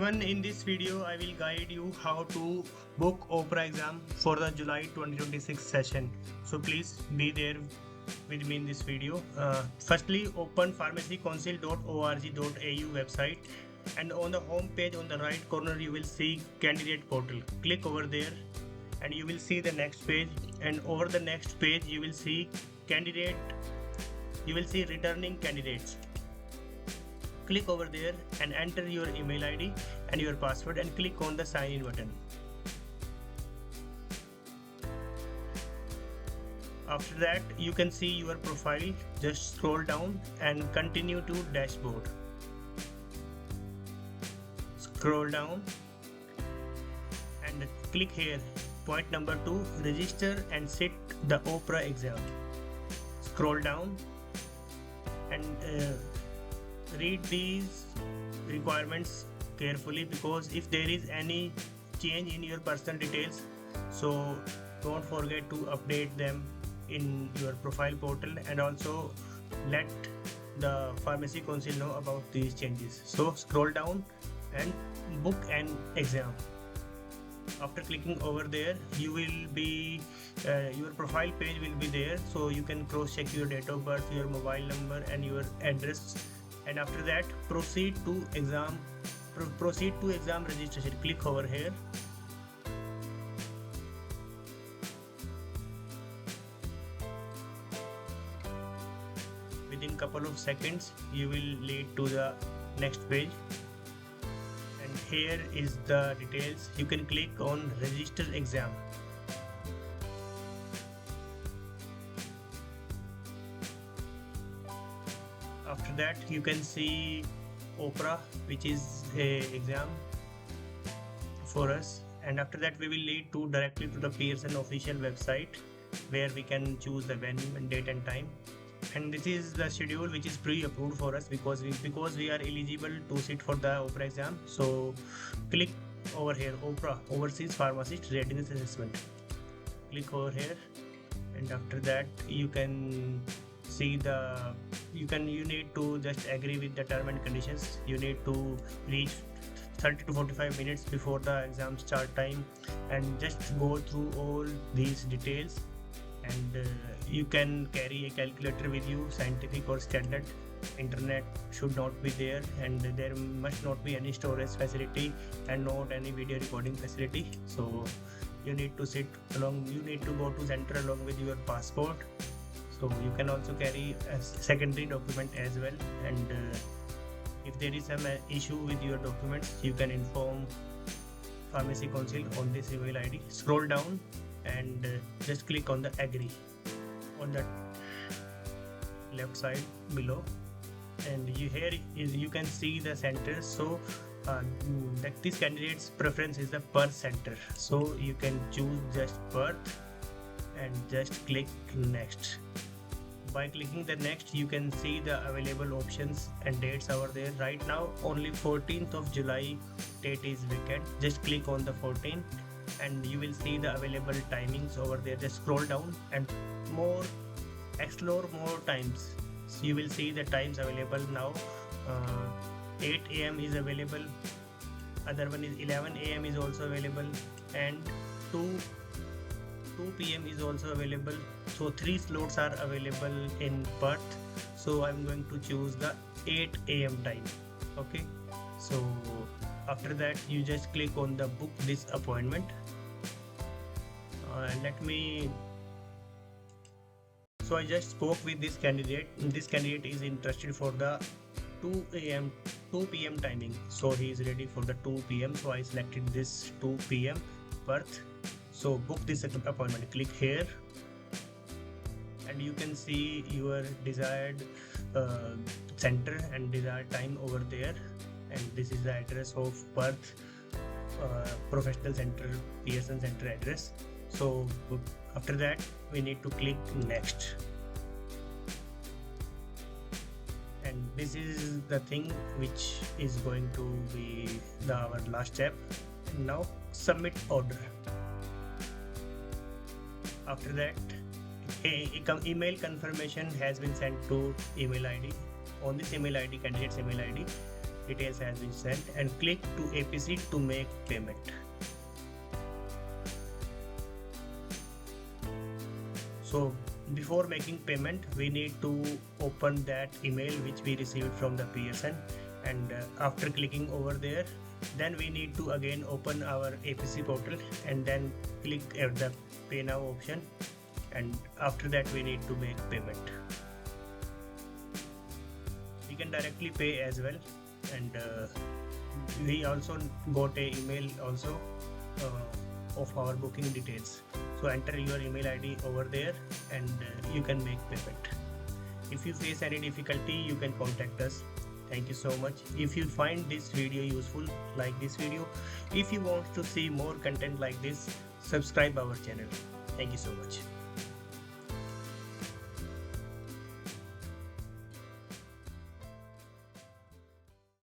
In this video, I will guide you how to book OPRA exam for the July 2026 session. So please be there with me in this video. Firstly, open pharmacycouncil.org.au website, and on the home page on the right corner you will see candidate portal. Click over there and you will see the next page, and over the next page you will see returning candidates. Click over there and enter your email ID and your password and click on the sign in button. After that, you can see your profile. Just scroll down and continue to dashboard. Scroll down and click here, point number 2, register and sit the OPRA exam. Scroll down and read these requirements carefully, because if there is any change in your personal details, so don't forget to update them in your profile portal, and also let the Pharmacy Council know about these changes. So scroll down and book an exam. After clicking over there, you will be your profile page will be there, so you can cross check your date of birth, your mobile number and your address. And after that, proceed to exam registration. Click over here. Within couple of seconds you will lead to the next page, and here is the details. You can click on register exam. After that, you can see OPRA, which is a exam for us, and after that we will lead to directly to the Pearson official website, where we can choose the venue and date and time. And this is the schedule which is pre-approved for us, because we are eligible to sit for the OPRA exam. So click over here, OPRA, Overseas Pharmacist Readiness Assessment. Click over here, and after that you can see you need to just agree with the term and conditions. You need to reach 30 to 45 minutes before the exam start time and just go through all these details. And you can carry a calculator with you, scientific or standard. Internet should not be there, and there must not be any storage facility and not any video recording facility. So you need to go to center along with your passport. So you can also carry a secondary document as well, and if there is some issue with your documents, you can inform Pharmacy Council on this email ID. Scroll down and just click on the agree on the left side below, and you can see the center. So that this candidate's preference is the Perth center, so you can choose just Perth and just click next. By clicking the next, you can see the available options and dates over there. Right now only 14th of July date is vacant. Just click on the 14th and you will see the available timings over there. Just scroll down and explore more times. So you will see the times available now. 8 AM is available, other one is 11 AM is also available, and 2 PM is also available. So 3 slots are available in Perth, so I'm going to choose the 8 AM time. Okay, so after that you just click on the book this appointment. So I just spoke with this candidate. This candidate is interested for the 2 PM timing, so he is ready for the 2 PM. So I selected this 2 PM Perth. So book this appointment. Click here and you can see your desired center and desired time over there, and this is the address of Perth Professional Center, Pearson Center address. So after that we need to click next, and this is the thing which is going to be our last step. Now submit order. After that, email confirmation has been sent to email ID. On this email ID, candidate's email ID, details has been sent, and click to APC to make payment. So before making payment, we need to open that email which we received from the Pearson, and after clicking over there, then we need to again open our APC portal and then click at the pay now option, and after that we need to make payment. We can directly pay as well, and we also got a email also of our booking details. So enter your email ID over there and you can make payment. If you face any difficulty, you can contact us. Thank you so much. If you find this video useful, like this video. If you want to see more content like this, subscribe our channel. Thank you so much.